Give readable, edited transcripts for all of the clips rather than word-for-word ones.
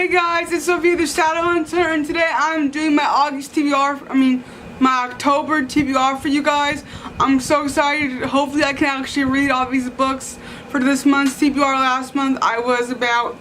Hey guys, it's Sophia the Shadow Hunter, and today I'm doing my October TBR for you guys. I'm so excited. Hopefully I can actually read all these books for this month's TBR. Last month I was about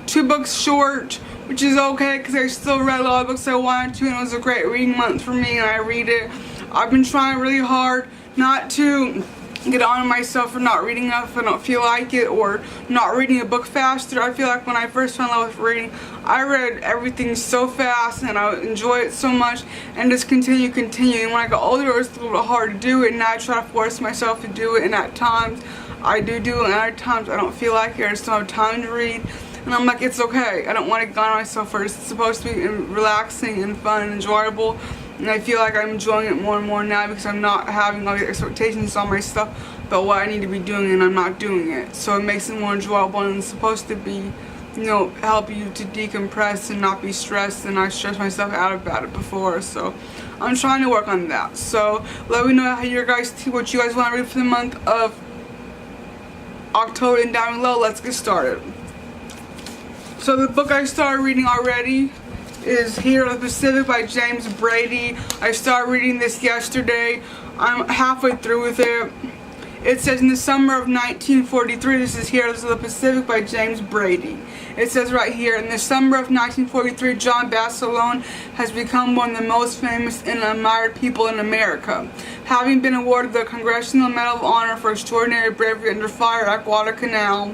2 books short, which is okay because I still read a lot of books I wanted to, and it was a great reading month for me, and I read it. I've been trying really hard not to get on myself for not reading enough if I don't feel like it, or not reading a book faster. I feel like when I first fell in love with reading, I read everything so fast and I enjoy it so much and just continue. And when I got older, it was a little bit hard to do it, and now I try to force myself to do it, and at times I do it, and at times I don't feel like it. I just don't have time to read, and I'm like, it's okay. I don't want to get on myself for it. It's supposed to be relaxing and fun and enjoyable. And I feel like I'm enjoying it more and more now because I'm not having all the expectations on myself about what I need to be doing, and I'm not doing it. So it makes it more enjoyable, and it's supposed to be, help you to decompress and not be stressed, and I stressed myself out about it before. So I'm trying to work on that. So let me know how what you guys want to read for the month of October and down below. Let's get started. So the book I started reading already is Hero of the Pacific by James Brady. I started reading this yesterday. I'm halfway through with it. It says, in the summer of 1943, this is Heroes of the Pacific by James Brady. It says right here, in the summer of 1943, John Basilone has become one of the most famous and admired people in America, having been awarded the Congressional Medal of Honor for extraordinary bravery under fire at Guadalcanal.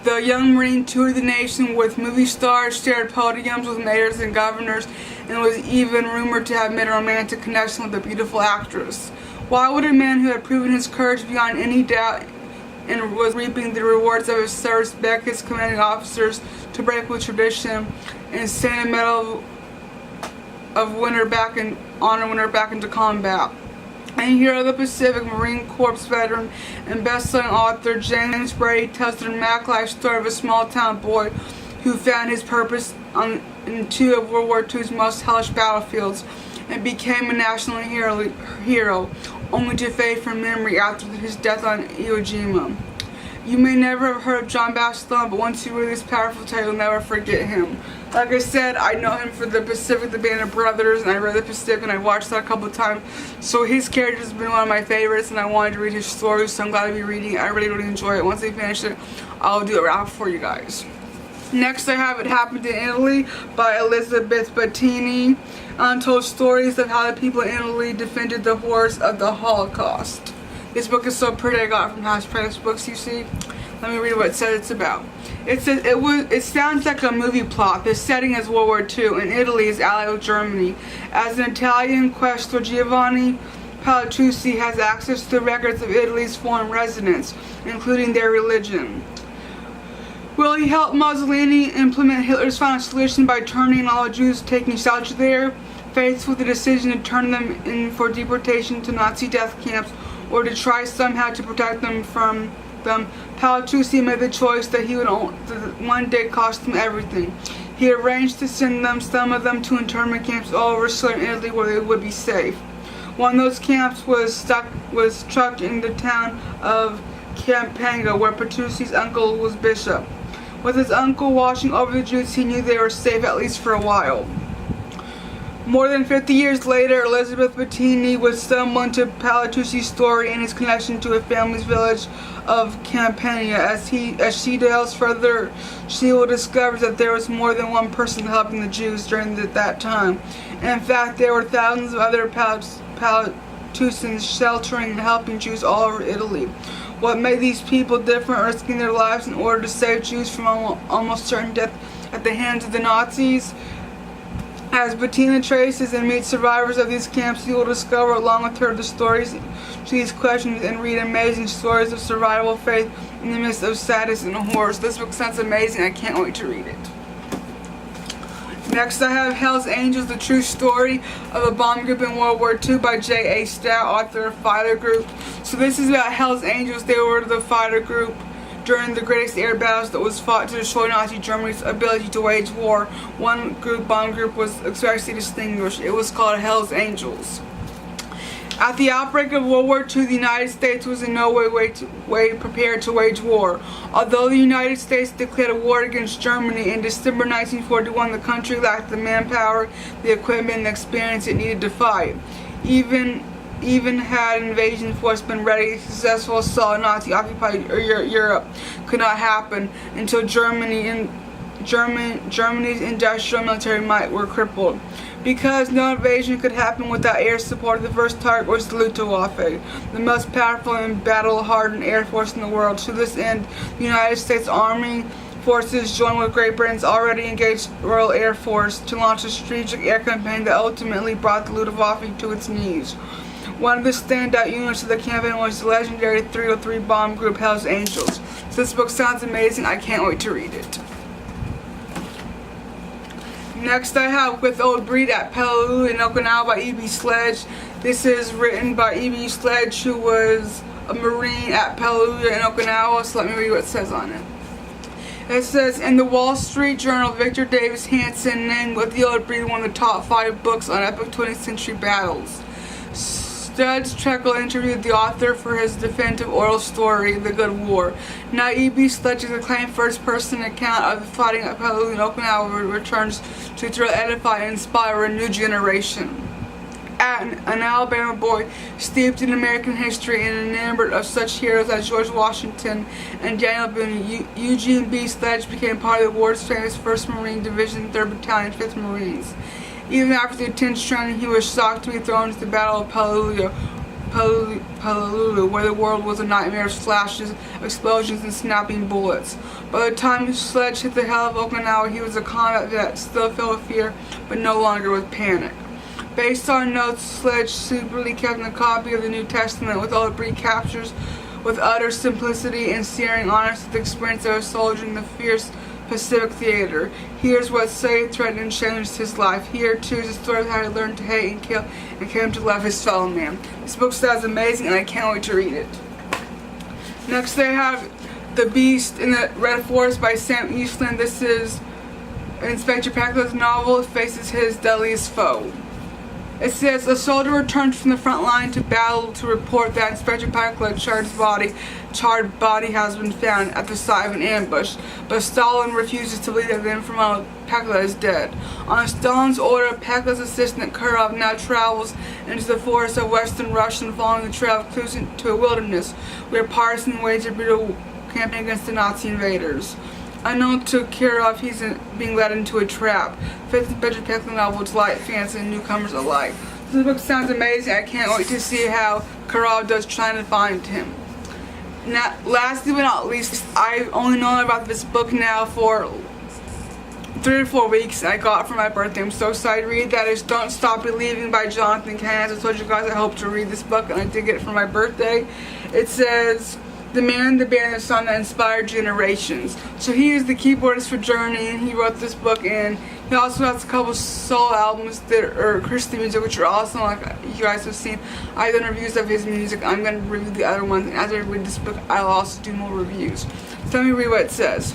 The young Marine toured the nation with movie stars, shared podiums with mayors and governors, and was even rumored to have made a romantic connection with a beautiful actress. Why would a man who had proven his courage beyond any doubt and was reaping the rewards of his service beg his commanding officers to break with tradition and send a Medal of Honor winner back into combat? And Hero of the Pacific, Marine Corps veteran and best-selling author James Brady tells the dramatic life story of a small-town boy who found his purpose in 2 of World War II's most hellish battlefields and became a national hero, only to fade from memory after his death on Iwo Jima. You may never have heard of John Basilone, but once you read this powerful tale, you'll never forget him. Like I said, I know him for The Pacific, the Band of Brothers, and I read The Pacific, and I watched that a couple of times. So his character has been one of my favorites, and I wanted to read his story, so I'm glad to be reading it. I really enjoy it. Once I finish it, I'll do it right for you guys. Next, I have It Happened in Italy by Elizabeth Bettini. Untold stories of how the people in Italy defended the horrors of the Holocaust. This book is so pretty. I got it from House Press Books, you see. Let me read what it says it's about. It says, it sounds like a movie plot. The setting is World War II, and Italy is allied with Germany. As an Italian questor, Giovanni Palatucci has access to the records of Italy's foreign residents, including their religion. Will he help Mussolini implement Hitler's final solution by turning all Jews taking shelter there, faced with the decision to turn them in for deportation to Nazi death camps, or to try somehow to protect them from them? Palatucci made the choice that he would one day cost them everything. He arranged to send some of them to internment camps all over southern Italy where they would be safe. One of those camps was struck in the town of Campanga, where Palatucci's uncle was bishop. With his uncle watching over the Jews, he knew they were safe at least for a while. More than 50 years later, Elizabeth Bettini would stumble to Palatucci's story and his connection to a family's village of Campania. As she delves further, she will discover that there was more than one person helping the Jews during that time. In fact, there were thousands of other Palatuccians sheltering and helping Jews all over Italy. What made these people different, risking their lives in order to save Jews from almost certain death at the hands of the Nazis? As Bettina traces and meets survivors of these camps, you will discover along with her the stories to these questions and read amazing stories of survival, faith in the midst of sadness and horrors. This book sounds amazing. I can't wait to read it. Next, I have Hell's Angels, the true story of a bomb group in World War II by J.A. Stout, author of Fighter Group. So this is about Hell's Angels. They were the fighter group during the greatest air battles that was fought to destroy Nazi Germany's ability to wage war. One bomb group was especially distinguished. It was called Hell's Angels. At the outbreak of World War II, the United States was in no way prepared to wage war. Although the United States declared a war against Germany in December 1941, the country lacked the manpower, the equipment, and the experience it needed to fight. Even had an invasion force been ready, successful assault on Nazi-occupied Europe could not happen until Germany's industrial military might were crippled. Because no invasion could happen without air support, the first target was the Luftwaffe, the most powerful and battle-hardened air force in the world. To this end, the United States Army forces joined with Great Britain's already engaged Royal Air Force to launch a strategic air campaign that ultimately brought the Luftwaffe to its knees. One of the standout units of the campaign was the legendary 303 bomb group Hells Angels. So this book sounds amazing. I can't wait to read it. Next I have With Old Breed at Peleliu in Okinawa by E.B. Sledge. This is written by E.B. Sledge, who was a Marine at Peleliu in Okinawa. So let me read what it says on it. It says, in the Wall Street Journal, Victor Davis Hanson named With the Old Breed one of the top 5 books on epic 20th century battles. Studs Treckle interviewed the author for his definitive oral story, The Good War. Now E.B. Sledge's acclaimed first-person account of the fighting at Peleliu in Okinawa returns to thrill, edify, and inspire a new generation. An Alabama boy steeped in American history and enamored of such heroes as George Washington and Daniel Boone, Eugene B. Sledge became part of the war's famous 1st Marine Division, 3rd Battalion, 5th Marines. Even after the intense training, he was shocked to be thrown into the Battle of Peleliu, where the world was a nightmare of flashes, explosions, and snapping bullets. By the time his Sledge hit the hell of Okinawa, he was a combat vet, still filled with fear, but no longer with panic. Based on notes Sledge secretly kept in a copy of the New Testament, With Old Breed captures with utter simplicity and searing honesty the experience of a soldier in the fierce Pacific Theater. Here's what saved, threatened, and changed his life. Here, too, is a story of how he learned to hate and kill and came to love his fellow man. This book sounds amazing, and I can't wait to read it. Next, they have The Beast in the Red Forest by Sam Eastland. This is Inspector Packlow's novel. It faces his deadliest foe. It says, a soldier returns from the front line to battle to report that Inspector Packlow's charred body has been found at the site of an ambush, but Stalin refuses to believe that the informant Packlow is dead. On Stalin's order, Packlow's assistant Kurov now travels into the forests of western Russia, following the trail of clues into a wilderness where partisan wage a brutal campaign against the Nazi invaders. Unknown to Kirov, he's being led into a trap. Fifth Inspector Packlow's novel delight fans and newcomers alike. This book sounds amazing. I can't wait to see how Kirov does trying to find him. Now, lastly but not least, I've only known about this book now for 3 or 4 weeks. I got it for my birthday. I'm so excited to read that. Is Don't Stop Believing by Jonathan Kane. As I told you guys, I hope to read this book, and I did get it for my birthday. It says, the man, the band, the song that inspired generations. So he is the keyboardist for Journey, and he wrote this book, and he also has a couple solo albums that are Christian music, which are awesome, like you guys have seen. I've done reviews of his music. I'm going to review the other ones, and as I read this book, I'll also do more reviews. So let me read what it says.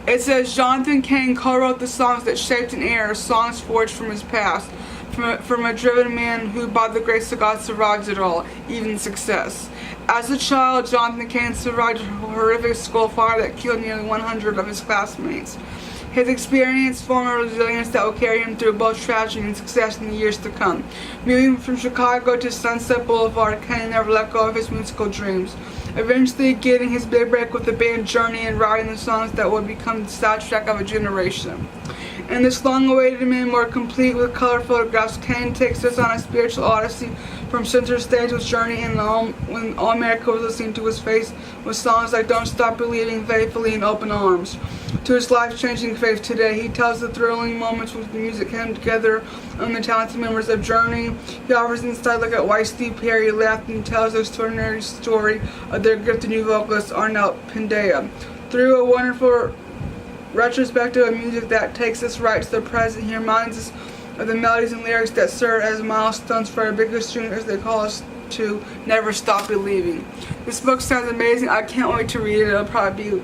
It says, Jonathan Kane co-wrote the songs that shaped an era, songs forged from his past, from a driven man who, by the grace of God, survived it all, even success. As a child, Jonathan Kane survived a horrific school fire that killed nearly 100 of his classmates. His experience formed a resilience that will carry him through both tragedy and success in the years to come. Moving from Chicago to Sunset Boulevard, Kane never let go of his musical dreams, eventually getting his big break with the band Journey and writing the songs that would become the soundtrack of a generation. In this long-awaited memoir, complete with color photographs, Kane takes us on a spiritual odyssey from center stage with Journey, and when all America was listening to his face with songs like Don't Stop Believing, Faithfully, and Open Arms. To his life-changing faith today, he tells the thrilling moments when the music came together on the talented members of Journey. He offers an inside look at why Steve Perry left and tells the extraordinary story of their gifted new vocalist, Arnel Pineda. Through a wonderful retrospective of music that takes us right to the present, he reminds us of the melodies and lyrics that serve as milestones for our biggest dreams as they call us to never stop believing. This book sounds amazing. I can't wait to read it. It'll probably be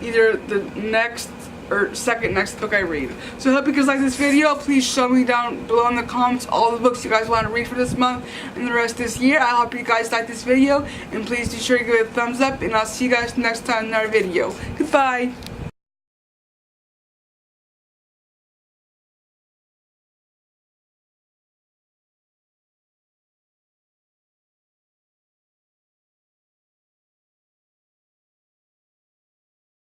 either the next or second next book I read. So I hope you guys like this video. Please show me down below in the comments all the books you guys want to read for this month and the rest of this year. I hope you guys like this video, and please be sure to give it a thumbs up, and I'll see you guys next time in our video. Goodbye.